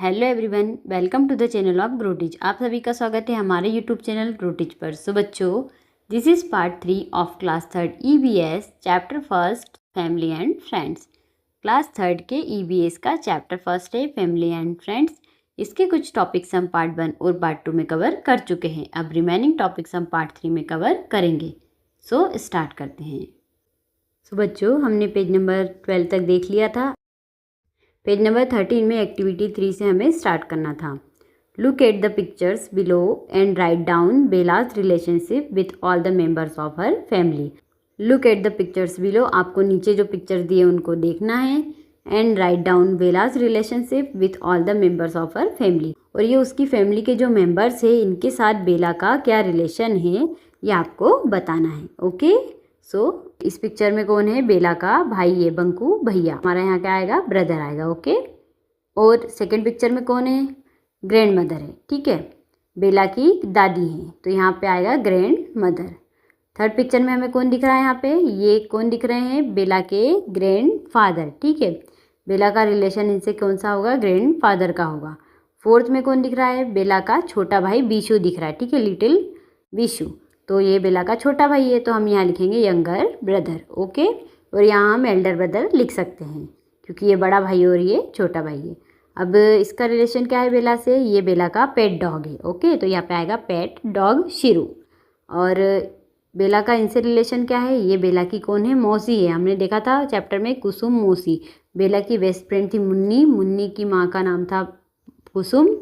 Hello everyone, welcome to the channel of ग्रोटिज। आप सभी का स्वागत है हमारे यूट्यूब चैनल ग्रोटिज पर। सो बच्चों, this is part 3 of class 3 EVS chapter first family and friends. Class 3 के EVS का चैप्टर फर्स्ट है फैमिली एंड फ्रेंड्स। इसके कुछ टॉपिक्स हम पार्ट 1 और पार्ट 2 में कवर कर चुके हैं। अब रिमेनिंग टॉपिक्स हम पार्ट 3 में कवर करेंगे। सो स्टार्ट करते हैं। सो बच्चों, हमने पेज नंबर 12 तक देख लिया था। पेज नंबर 13 में एक्टिविटी 3 से हमें स्टार्ट करना था। Look at the pictures below and write down BelAZ relationship with all the members of her family. Look at the pictures below, आपको नीचे जो पिक्चर्स दिए उनको देखना है। And write down BelAZ relationship with all the members of her family, और ये उसकी फैमिली के जो मेंबर्स है इनके साथ बेला का क्या रिलेशन है ये आपको बताना है। ओके, सो इस पिक्चर में कौन है? बेला का भाई है बंकू भैया। हमारा यहाँ क्या आएगा? ब्रदर आएगा। ओके, और सेकंड पिक्चर में कौन है? ग्रैंड मदर है। ठीक है, बेला की दादी है तो यहाँ पे आएगा ग्रैंड मदर। थर्ड पिक्चर में हमें कौन दिख रहा है? यहाँ पे ये कौन दिख रहे हैं? बेला के ग्रैंड फादर। ठीक है, बेला का रिलेशन इनसे कौन सा होगा? ग्रैंड फादर का होगा। फोर्थ में कौन दिख रहा है? बेला का छोटा भाई बीशू दिख रहा है। ठीक है, लिटिल बीशू, तो ये बेला का छोटा भाई है तो हम यहाँ लिखेंगे यंगर ब्रदर। ओके, और यहाँ हम एल्डर ब्रदर लिख सकते हैं क्योंकि ये बड़ा भाई और ये छोटा भाई है। अब इसका रिलेशन क्या है बेला से? ये बेला का पेट डॉग है। ओके, तो यहाँ पे आएगा पेट डॉग शिरू। और बेला का इनसे रिलेशन क्या है? ये बेला की कौन है? मौसी है। हमने देखा था चैप्टर में कुसुम मौसी। बेला की बेस्ट फ्रेंड थी मुन्नी। मुन्नी की माँ का नाम था कुसुम,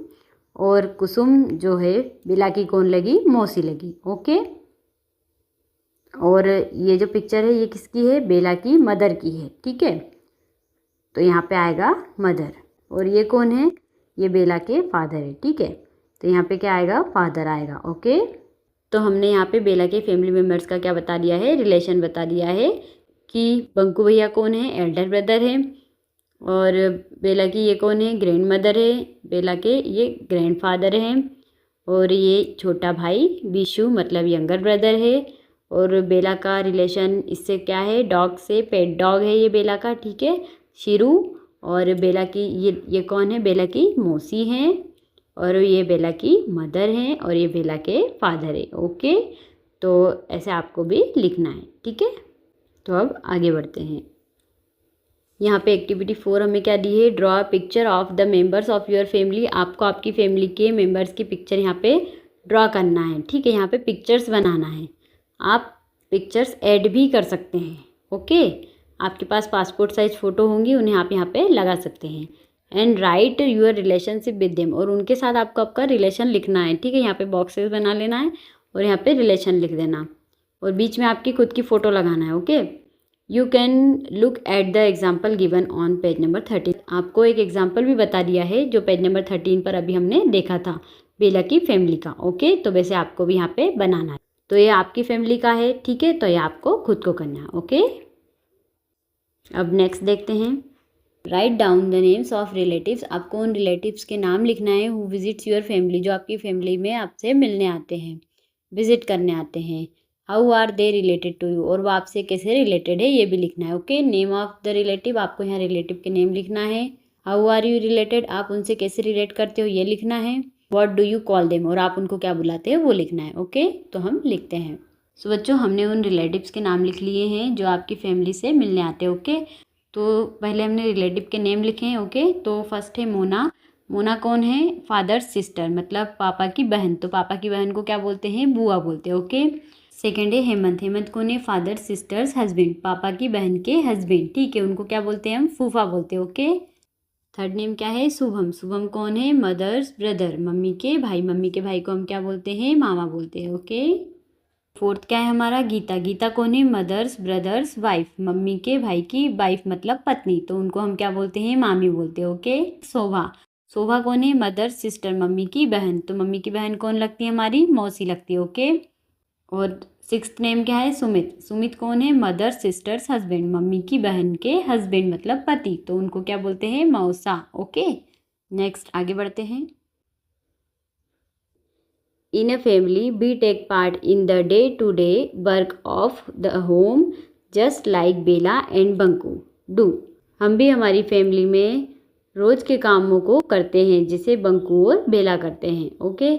और कुसुम जो है बेला की कौन लगी? मौसी लगी। ओके, और ये जो पिक्चर है ये किसकी है? बेला की मदर की है। ठीक है, तो यहाँ पे आएगा मदर। और ये कौन है? ये बेला के फादर है। ठीक है, तो यहाँ पे क्या आएगा? फादर आएगा। ओके, तो हमने यहाँ पे बेला के फैमिली मेम्बर्स का क्या बता दिया है? रिलेशन बता दिया है कि बंकू भैया कौन है? एल्डर ब्रदर है। और बेला की ये कौन है? ग्रैंड मदर है। बेला के ये ग्रैंड फादर हैं। और ये छोटा भाई बीशू मतलब यंगर ब्रदर है। और बेला का रिलेशन इससे क्या है? डॉग से, पेट डॉग है ये बेला का। ठीक है, शिरू। और बेला की ये कौन है? बेला की मौसी हैं। और ये बेला की मदर हैं। और ये बेला के फादर है। ओके, तो ऐसे आपको भी लिखना है। ठीक है, तो अब आगे बढ़ते हैं। यहाँ पे एक्टिविटी 4 हमें क्या दी है? Draw a picture of the members of your family. आपको आपकी फैमिली के मेंबर्स की पिक्चर यहाँ पे ड्रॉ करना है। ठीक है, यहाँ पे पिक्चर्स बनाना है। आप पिक्चर्स ऐड भी कर सकते हैं। ओके, आपके पास पासपोर्ट साइज फ़ोटो होंगी, उन्हें आप यहाँ पे लगा सकते हैं। And write your relationship with them, और उनके साथ आपको आपका रिलेशन लिखना है। ठीक है, यहाँ पे बॉक्सेस बना लेना है और यहाँ पे रिलेशन लिख देना, और बीच में आपकी खुद की फ़ोटो लगाना है। Okay, you can look at the example given on page number 13। आपको एक एग्जाम्पल भी बता दिया है जो पेज नंबर 13 पर अभी हमने देखा था बेला की फैमिली का। ओके, तो वैसे आपको भी यहाँ पे बनाना है। तो ये आपकी फैमिली का है। ठीक है, तो ये आपको खुद को करना है। ओके, अब नेक्स्ट देखते हैं। Write down the names of relatives. आपको उन रिलेटिव्स के नाम लिखना है हु विजिट्स योर फैमिली, जो आपकी फैमिली में आपसे मिलने आते हैं, विजिट करने आते हैं। How are they related to you, और वो आपसे कैसे रिलेटेड है ये भी लिखना है। Okay, name of the relative, आपको यहाँ रिलेटिव के नेम लिखना है। हाउ आर यू रिलेटेड, आप उनसे कैसे रिलेट करते हो ये लिखना है। What do you call them, और आप उनको क्या बुलाते हो वो लिखना है। ओके, तो हम लिखते हैं। सो बच्चों, हमने उन रिलेटिव्स के नाम लिख लिए हैं जो आपकी फैमिली से मिलने आते हैं। ओके, तो पहले हमने रिलेटिव के नेम लिखे हैं। ओके, तो फर्स्ट है मोना। मोना कौन है? फादर्स सिस्टर मतलब पापा की बहन, तो पापा की बहन को क्या बोलते हैं? बुआ बोलते हैं। ओके, सेकेंड है हेमंत। हेमंत कौन है? फादर सिस्टर्स हस्बैंड, पापा की बहन के हस्बैंड। ठीक है, उनको क्या बोलते हैं? हम फूफा बोलते हैं। ओके, थर्ड नेम क्या है? शुभम। शुभम कौन है? मदर्स ब्रदर, मम्मी के भाई। मम्मी के भाई को हम क्या बोलते हैं? मामा बोलते हैं। ओके, फोर्थ क्या है हमारा? गीता। गीता कौन है? मदर्स ब्रदर्स वाइफ, मम्मी के भाई की वाइफ मतलब पत्नी, तो उनको हम क्या बोलते हैं? मामी बोलते हैं। ओके, शोभा। शोभा कौन है? मदर्स सिस्टर, मम्मी की बहन, तो मम्मी की बहन कौन लगती है? हमारी मौसी लगती है। ओके, और सिक्स्थ नेम क्या है? सुमित। सुमित कौन है? मदर सिस्टर्स हस्बैंड, मम्मी की बहन के हस्बैंड मतलब पति, तो उनको क्या बोलते हैं? मौसा। ओके, नेक्स्ट आगे बढ़ते हैं। In a family we take part in the day to day work of the home just like Bela and Banku do. हम भी हमारी फैमिली में रोज के कामों को करते हैं जिसे बंकू और बेला करते हैं। Okay,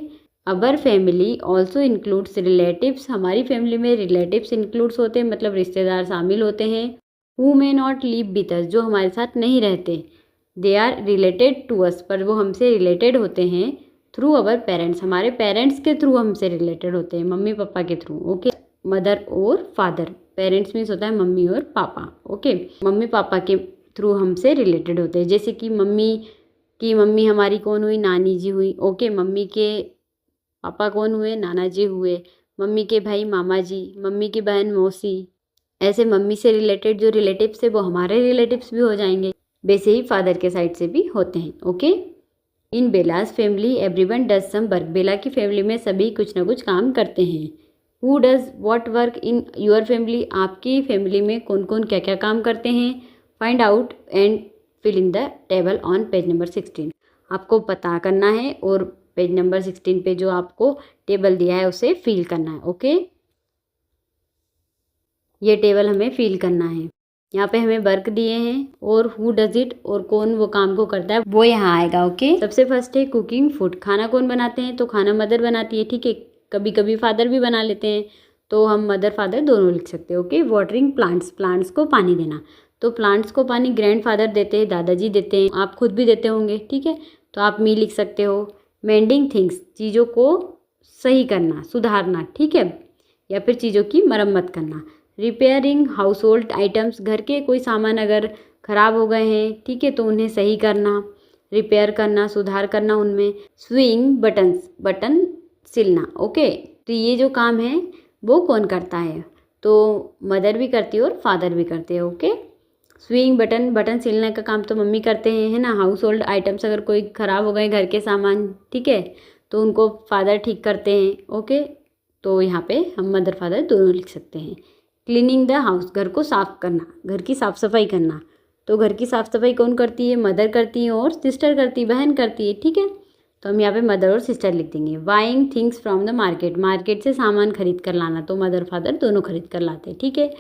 our family also includes relatives, हमारी फैमिली में रिलेटिव्स इंक्लूड्स होते हैं, मतलब रिश्तेदार शामिल होते हैं। Who may not live with us, जो हमारे साथ नहीं रहते। They are related to us, पर वो हमसे रिलेटेड होते हैं। थ्रू अवर पेरेंट्स, हमारे पेरेंट्स के थ्रू हमसे रिलेटेड होते हैं, मम्मी पापा के थ्रू। ओके, मदर और फादर, पेरेंट्स मीन्स होता है मम्मी और पापा। ओके, मम्मी पापा के थ्रू हमसे रिलेटेड होते हैं। जैसे कि मम्मी हमारी कौन हुई, नानी जी हुई। ओके, मम्मी के पापा कौन हुए, नाना जी हुए। मम्मी के भाई मामा जी, मम्मी की बहन मौसी। ऐसे मम्मी से रिलेटेड जो रिलेटिव्स है वो हमारे रिलेटिव्स भी हो जाएंगे। वैसे ही फादर के साइड से भी होते हैं। Okay, in Bela's family everyone does some work, Bela की फैमिली में सभी कुछ ना कुछ काम करते हैं। Who does what work in your family, आपकी फैमिली में कौन कौन क्या क्या काम करते हैं। Find out and fill in the table on page number 16, आपको पता करना है और पेज नंबर 16 पे जो आपको टेबल दिया है उसे फिल करना है। ओके, ये टेबल हमें फिल करना है। यहाँ पे हमें वर्क दिए हैं और हु डज इट, और कौन वो काम को करता है वो यहाँ आएगा। ओके, सबसे फर्स्ट है कुकिंग फूड, खाना कौन बनाते हैं, तो खाना मदर बनाती है। ठीक है, कभी कभी फादर भी बना लेते हैं, तो हम मदर फादर दोनों लिख सकते हैं। ओके, वाटरिंग प्लांट्स, प्लांट्स को पानी देना, तो प्लांट्स को पानी ग्रैंड फादर देते हैं, दादाजी देते हैं, आप खुद भी देते होंगे। ठीक है, तो आप मी लिख सकते हो। मेंडिंग थिंग्स, चीज़ों को सही करना, सुधारना। ठीक है, या फिर चीज़ों की मरम्मत करना। रिपेयरिंग हाउस होल्ड आइटम्स, घर के कोई सामान अगर ख़राब हो गए हैं, ठीक है, तो उन्हें सही करना, रिपेयर करना, सुधार करना उनमें। स्विंग बटन्स, बटन सिलना। ओके, तो ये जो काम है वो कौन करता है, तो मदर भी करती है और फादर भी करते हैं। ओके, स्विंग बटन, बटन सिलने का काम तो मम्मी करते हैं, है ना। हाउस होल्ड आइटम्स, अगर कोई ख़राब हो गए घर के सामान, ठीक है, तो उनको फादर ठीक करते हैं। ओके, तो यहाँ पे हम मदर फादर दोनों लिख सकते हैं। क्लीनिंग द हाउस, घर को साफ करना, घर की साफ सफाई करना, तो घर की साफ सफाई कौन करती है, मदर करती है और सिस्टर करती है, बहन करती है। ठीक है, तो हम यहाँ पे मदर और सिस्टर लिख देंगे। Buying things from the market, market से सामान खरीद कर लाना, तो मदर फादर दोनों खरीद कर लाते हैं। ठीक है,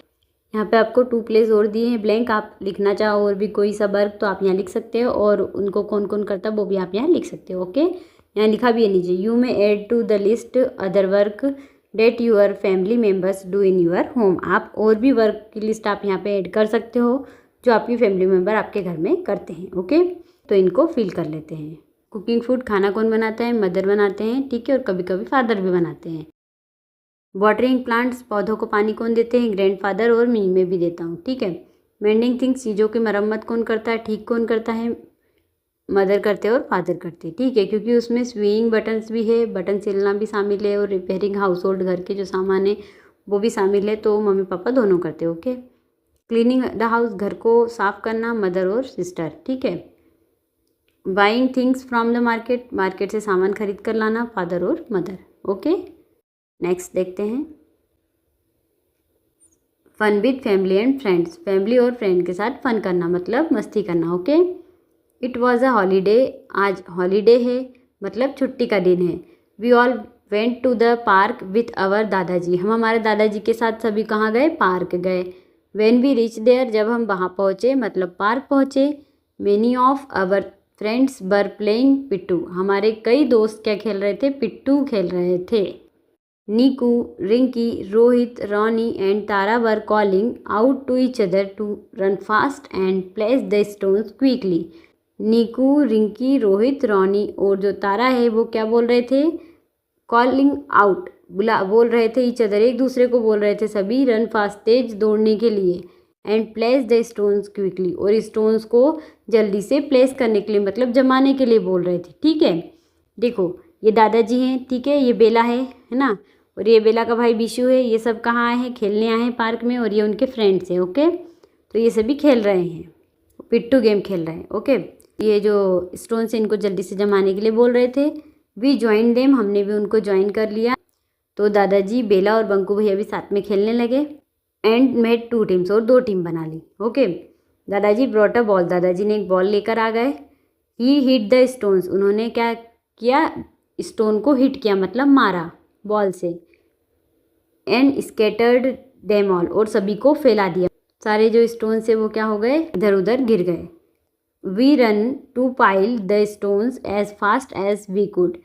यहाँ पे आपको 2 प्लेस और दिए हैं ब्लैंक, आप लिखना चाहो और भी कोई सा वर्क तो आप यहाँ लिख सकते हो, और उनको कौन कौन करता है वो भी आप यहाँ लिख सकते हो। ओके, यहाँ लिखा भी है नीचे, you may add to the list other work that your family members do in your home, आप और भी वर्क की लिस्ट आप यहाँ पे ऐड कर सकते हो जो आपकी फैमिली मेम्बर आपके घर में करते हैं। ओके, तो इनको फिल कर लेते हैं। कुकिंग फूड, खाना कौन बनाता है, मदर बनाते हैं। ठीक है, और कभी कभी फादर भी बनाते हैं। वाटरिंग प्लांट्स, पौधों को पानी कौन देते हैं, ग्रैंड फादर और मैं भी देता हूँ। ठीक है, मेंडिंग थिंग्स, चीज़ों की मरम्मत कौन करता है, ठीक कौन करता है, मदर करते हैं और फादर करते हैं। ठीक है, क्योंकि उसमें स्विंग बटन्स भी है, बटन सिलना भी शामिल है, और रिपेयरिंग हाउस होल्ड, घर के जो सामान है वो भी शामिल है, तो मम्मी पापा दोनों करते हैं। ओके, क्लीनिंग द हाउस, घर को साफ करना, मदर और सिस्टर। ठीक है, buying things from the market, market से सामान खरीद कर लाना, फादर और मदर। ओके, नेक्स्ट देखते हैं। Fun with family and friends, family और फ्रेंड के साथ फन करना, मतलब मस्ती करना। Okay, it was a holiday, आज हॉलीडे है मतलब छुट्टी का दिन है। We all went to the park with our dadaji, हम हमारे दादाजी के साथ सभी कहाँ गए, पार्क गए। वेन वी रीच देयर, जब हम वहाँ पहुँचे मतलब पार्क पहुँचे। Many of our friends were playing पिट्टू, हमारे कई दोस्त क्या खेल रहे थे, पिट्टू खेल रहे थे। Neeku, Rinki, Rohit, Ronnie and Tara were calling out to each other to run fast and place the stones quickly. Neeku, Rinki, Rohit, Ronnie और जो तारा है वो क्या बोल रहे थे, कॉलिंग आउट, बोल रहे थे, ईच अदर एक दूसरे को बोल रहे थे सभी, रन फास्ट तेज दौड़ने के लिए, and place the stones quickly, और स्टोन्स को जल्दी से प्लेस करने के लिए मतलब जमाने के लिए बोल रहे थे। ठीक है, देखो ये दादाजी हैं, ठीक है, ये बेला है ना, और ये बेला का भाई बिशु है, ये सब कहाँ आए हैं, खेलने आए हैं पार्क में, और ये उनके फ्रेंड्स हैं। ओके, तो ये सभी खेल रहे हैं, पिट्टू गेम खेल रहे हैं। ओके, ये जो स्टोन से इनको जल्दी से जमाने के लिए बोल रहे थे। वी ज्वाइन देम, हमने भी उनको ज्वाइन कर लिया, तो दादाजी, बेला और बंकू भैया भी साथ में खेलने लगे। एंड मेड 2 टीम्स, और 2 टीम बना ली। ओके, दादाजी ब्रॉट अ बॉल, दादाजी ने एक बॉल लेकर आ गए। ही हिट द स्टोन्स, उन्होंने क्या किया, स्टोन को हिट किया मतलब मारा बॉल से। एंड स्कैटर्ड देम ऑल, और सभी को फैला दिया, सारे जो स्टोन से वो क्या हो गए, इधर उधर गिर गए। We run to pile the stones as fast as we could.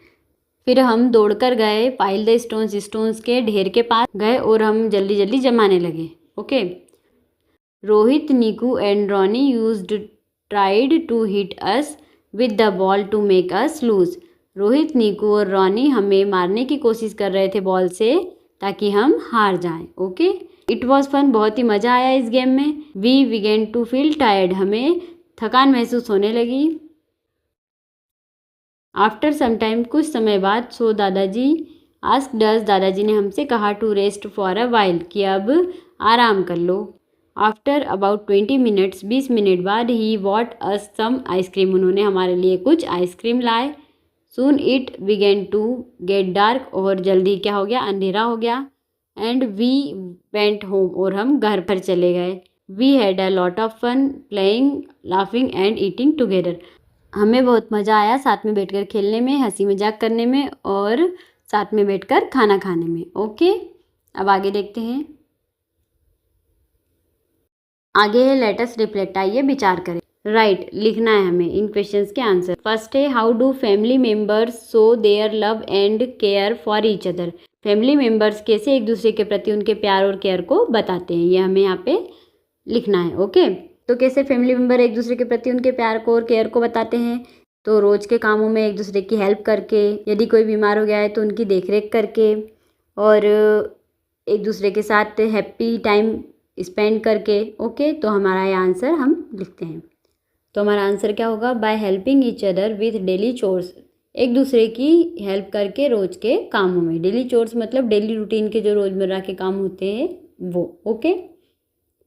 फिर हम दौड़कर गए, पाइल द स्टोन्स, स्टोन्स के ढेर के पास गए और हम जल्दी जल्दी जमाने लगे। Okay. Rohit, Neeku and Ronnie used tried to hit us with the ball to make us lose. Rohit, Neeku और रॉनी हमें मारने की कोशिश कर रहे थे बॉल से ताकि हम हार जाएं। ओके। इट वॉज फन, बहुत ही मज़ा आया इस गेम में। We began to feel tired, हमें थकान महसूस होने लगी। आफ्टर सम टाइम, कुछ समय बाद, सो दादाजी आस्क्ड अस, दादाजी ने हमसे कहा to rest for a while, कि अब आराम कर लो। आफ्टर अबाउट 20 मिनट्स, 20 मिनट बाद, he what us some ice cream, उन्होंने हमारे लिए कुछ आइसक्रीम लाए। Soon it began to get dark, और जल्दी क्या हो गया, अंधेरा हो गया। एंड वी वेंट होम, और हम घर पर चले गए। We had a lot of fun playing, laughing and eating together, हमें बहुत मज़ा आया साथ में बैठकर खेलने में, हंसी मजाक करने में और साथ में बैठकर खाना खाने में। ओके। अब आगे देखते हैं। आगे है लेट अस रिफ्लेक्ट, आइए विचार करें। राइट, लिखना है हमें इन क्वेश्चंस के आंसर। फर्स्ट है, how do family members show their love and care for each other. Family members कैसे एक दूसरे के प्रति उनके प्यार और केयर को बताते हैं, ये हमें यहाँ पे लिखना है। ओके। तो कैसे फैमिली मेम्बर एक दूसरे के प्रति उनके प्यार को और केयर को बताते हैं, तो रोज़ के कामों में एक दूसरे की हेल्प करके, यदि कोई बीमार हो गया है तो उनकी देखरेख करके, और एक दूसरे के साथ हैप्पी टाइम स्पेंड करके। ओके। तो हमारा ये आंसर हम लिखते हैं। तो हमारा आंसर क्या होगा, by helping each other with daily chores, एक दूसरे की हेल्प करके रोज़ के कामों में। डेली चोर्स मतलब डेली रूटीन के जो रोज़मर्रा के काम होते हैं वो। Okay.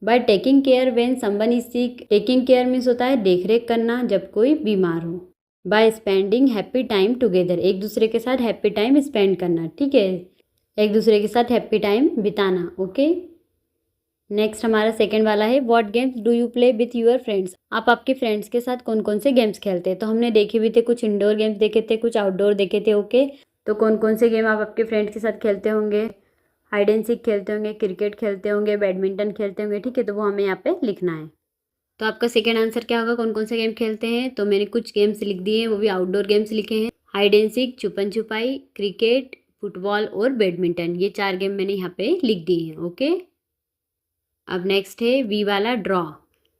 By taking care when someone is sick, taking care means होता है देख रेख करना जब कोई बीमार हो। By spending happy time together, एक दूसरे के साथ हैप्पी टाइम स्पेंड करना, ठीक है, एक दूसरे के साथ हैप्पी टाइम बिताना। ओके। नेक्स्ट हमारा सेकंड वाला है, what games do you play with your friends, आप आपके फ्रेंड्स के साथ कौन कौन से गेम्स खेलते हैं। तो हमने देखे भी थे, कुछ इंडोर गेम्स देखे थे, कुछ आउटडोर देखे थे। ओके। तो कौन कौन से गेम आप आपके फ्रेंड्स के साथ खेलते होंगे, हाइड एंड सीक खेलते होंगे, क्रिकेट खेलते होंगे, बैडमिंटन खेलते होंगे, ठीक है, तो वो हमें यहाँ पे लिखना है। तो आपका सेकंड आंसर क्या होगा, कौन कौन से गेम खेलते हैं। तो मैंने कुछ गेम्स लिख दिए हैं, वो भी आउटडोर गेम्स लिखे हैं, हाइड एंड सीक, छुपन छुपाई, क्रिकेट, फुटबॉल और बैडमिंटन, ये 4 गेम मैंने यहाँ पे लिख दिए हैं। ओके। अब नेक्स्ट है वी वाला, ड्रॉ,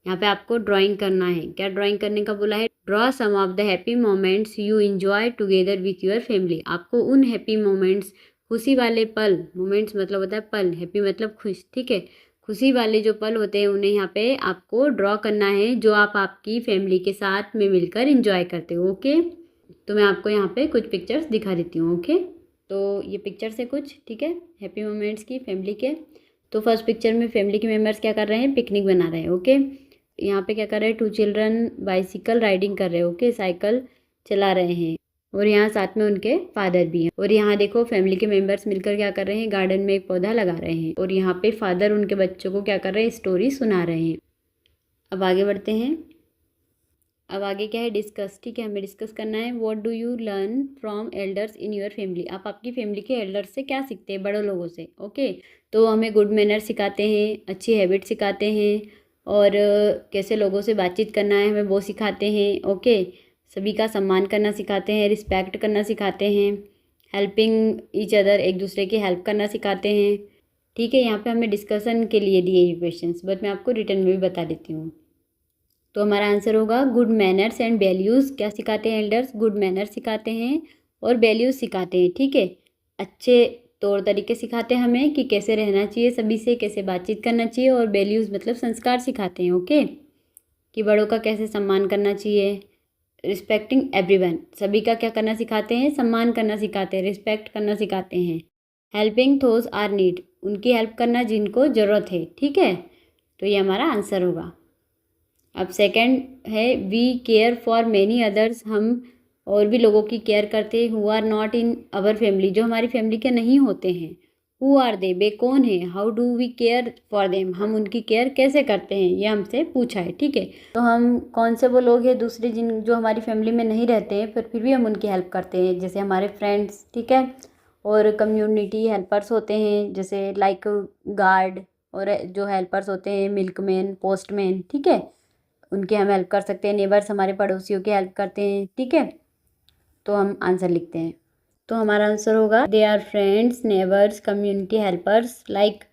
यहाँ पे आपको ड्राइंग करना है। क्या ड्राइंग करने का बोला है, draw some of the happy moments you enjoy together with your family, आपको उन हैप्पी मोमेंट्स, खुशी वाले पल, मोमेंट्स मतलब होता है पल, हैप्पी मतलब खुश, ठीक है, खुशी वाले जो पल होते हैं उन्हें यहाँ पे आपको ड्रॉ करना है, जो आप आपकी फैमिली के साथ में मिलकर एंजॉय करते हो। ओके। तो मैं आपको यहाँ पे कुछ पिक्चर्स दिखा देती हूँ। ओके। तो ये पिक्चर्स है कुछ, ठीक है, हैप्पी मोमेंट्स की फैमिली के। तो फर्स्ट पिक्चर में फैमिली के मेम्बर्स क्या कर रहे हैं, पिकनिक बना रहे हैं। ओके। यहाँ पे क्या कर रहे हैं, 2 चिल्ड्रन बाइसिकल राइडिंग कर रहे हैं। ओके, साइकिल चला रहे हैं, और यहाँ साथ में उनके फादर भी हैं। और यहाँ देखो फैमिली के मेंबर्स मिलकर क्या कर रहे हैं, गार्डन में एक पौधा लगा रहे हैं, और यहाँ पे फादर उनके बच्चों को क्या कर रहे हैं, स्टोरी सुना रहे हैं। अब आगे बढ़ते हैं। अब आगे क्या है, डिस्कस, ठीक है, हमें डिस्कस करना है। What do you learn from elders in your family, आप आपकी फैमिली के एल्डर्स से क्या सीखते हैं, बड़े लोगों से। ओके। तो हमें गुड मैनर सिखाते हैं, अच्छी हैबिट सिखाते हैं, और कैसे लोगों से बातचीत करना है हमें वो सिखाते हैं। ओके। सभी का सम्मान करना सिखाते हैं, रिस्पेक्ट करना सिखाते हैं, हेल्पिंग ईच अदर, एक दूसरे की हेल्प करना सिखाते हैं, ठीक है। यहाँ पे हमें डिस्कशन के लिए दिए ये क्वेश्चंस, बट मैं आपको रिटर्न में भी बता देती हूँ। तो हमारा आंसर होगा गुड मैनर्स एंड वैल्यूज़, क्या सिखाते हैं एल्डर्स, गुड मैनर्स सिखाते हैं और वैल्यूज़ सिखाते हैं, ठीक है, अच्छे तौर तरीके सिखाते हैं हमें कि कैसे रहना चाहिए सभी से, कैसे बातचीत करना चाहिए, और वैल्यूज़ मतलब संस्कार सिखाते हैं। ओके। कि बड़ों का कैसे सम्मान करना चाहिए, रिस्पेक्टिंग एवरीवन, सभी का क्या करना सिखाते हैं, सम्मान करना सिखाते हैं, रिस्पेक्ट करना सिखाते हैं, हेल्पिंग दोज आर नीड, उनकी हेल्प करना जिनको ज़रूरत है, ठीक है। तो ये हमारा आंसर होगा। अब सेकंड है we care for many others, हम और भी लोगों की केयर करते हैं, who are not in our family, जो हमारी फैमिली के नहीं होते हैं। हु आर दे, वे कौन है, how do we care for them, हम उनकी केयर कैसे करते हैं, ये हमसे पूछा है, ठीक है। तो हम कौन से वो लोग हैं दूसरे जिन जो हमारी फैमिली में नहीं रहते हैं पर फिर भी हम उनकी हेल्प करते हैं, जैसे हमारे फ्रेंड्स, ठीक है, और कम्युनिटी हेल्पर्स होते हैं जैसे लाइक गार्ड, और जो हेल्पर्स होते हैं मिल्कमैन, पोस्टमैन, ठीक है, उनके हम हेल्प कर सकते हैं। नेबर्स हमारे पड़ोसियों की हेल्प करते हैं, ठीक है। तो हम आंसर लिखते हैं। तो हमारा आंसर होगा they are friends, neighbours, community helpers, like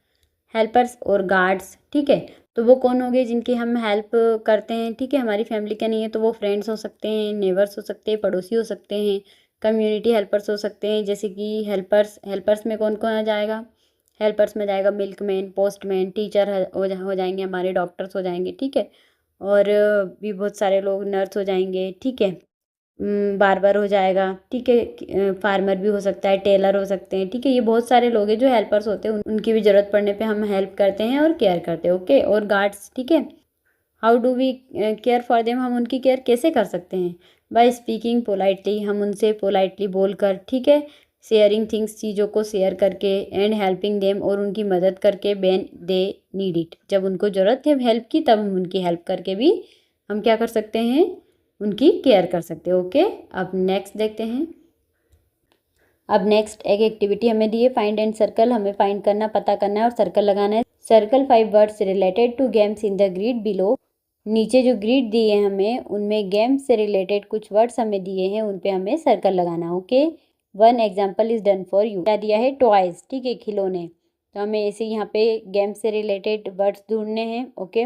helpers और गार्ड्स, ठीक है। तो वो कौन हो गए जिनकी हम हेल्प करते हैं, ठीक है। हमारी फैमिली का नहीं है तो वो फ्रेंड्स हो सकते हैं, नेबर्स हो सकते हैं, पड़ोसी हो सकते हैं, कम्युनिटी हेल्पर्स हो सकते हैं। जैसे कि हेल्पर्स में कौन कौन आ जाएगा, हेल्पर्स में जाएगा मिल्कमैन, पोस्टमैन, टीचर हो जाएंगे हमारे, डॉक्टर्स हो जाएंगे, ठीक है। और भी बहुत सारे लोग, नर्स हो जाएंगे, ठीक है। बार्बर हो जाएगा, ठीक है। फार्मर भी हो सकता है, टेलर हो सकते हैं, ठीक है। ये बहुत सारे लोग हैं जो हेल्पर्स होते हैं, उनकी भी ज़रूरत पड़ने पे हम हेल्प करते हैं और केयर करते हैं, ओके। और गार्ड्स, ठीक है। How do we care for them, हम उनकी केयर कैसे कर सकते हैं, बाय स्पीकिंग पोलाइटली, हम उनसे पोलाइटली बोलकर, ठीक है। शेयरिंग थिंग्स, चीज़ों को शेयर करके, एंड हेल्पिंग देम, और उनकी मदद करके, व्हेन दे नीड इट, जब उनको ज़रूरत है हेल्प की तब हम उनकी हेल्प करके भी हम क्या कर सकते हैं, उनकी केयर कर सकते हैं, ओके। अब नेक्स्ट देखते हैं। अब नेक्स्ट एक एक्टिविटी हमें दी है, फाइंड एंड सर्कल, हमें फाइंड करना, पता करना है और सर्कल लगाना है। Circle 5 words related to games in the grid below, नीचे जो ग्रिड दिए हैं हमें उनमें गेम्स से रिलेटेड कुछ वर्ड्स हमें दिए हैं, उन पे हमें सर्कल लगाना, okay. 1 example is done for you, क्या दिया है, टॉयज, ठीक है, खिलौने। तो हमें ऐसे यहाँ पे गेम्स से रिलेटेड वर्ड्स ढूंढने हैं, ओके।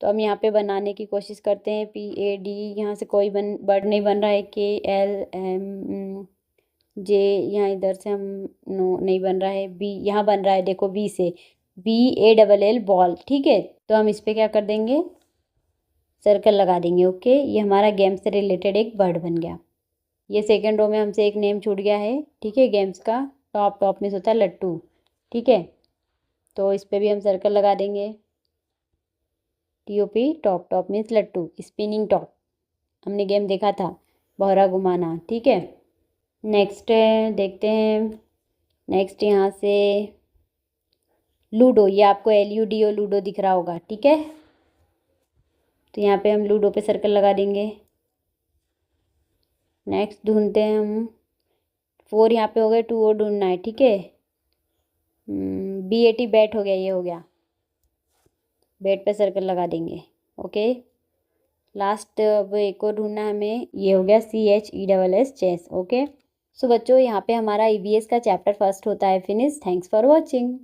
तो हम यहाँ पे बनाने की कोशिश करते हैं, PAD, यहाँ से कोई वर्ड नहीं बन रहा है, KLMJ, यहाँ इधर से हम नो नहीं बन रहा है, B यहाँ बन रहा है, देखो B से, BALL बॉल, ठीक है। तो हम इस पर क्या कर देंगे, सर्कल लगा देंगे, ओके। ये हमारा गेम से रिलेटेड एक वर्ड बन गया। ये सेकेंड रो में हमसे एक नेम छूट गया है, ठीक है, गेम्स का। टॉप में होता है लट्टू, ठीक है। तो इस पर भी हम सर्कल लगा देंगे, TOP, टॉप मीन्स लट्टू। स्पिनिंग टॉप, हमने गेम देखा था, भौरा घुमाना, ठीक है। नेक्स्ट देखते हैं, नेक्स्ट यहाँ से लूडो, ये आपको LUDO लूडो दिख रहा होगा, ठीक है। तो यहाँ पे हम लूडो पे सर्कल लगा देंगे। नेक्स्ट ढूंढते हैं हम, 4 यहाँ पे हो गए, 2 और ढूंढना है, ठीक है। BAT बैट हो गया, ये हो गया, बैट पे सर्कल लगा देंगे, ओके। लास्ट अब एक और ढूंढना है हमें, ये हो गया CHESS चेस, ओके। सो बच्चों यहाँ पे हमारा EVS का चैप्टर फर्स्ट होता है फिनिश। Thanks for watching.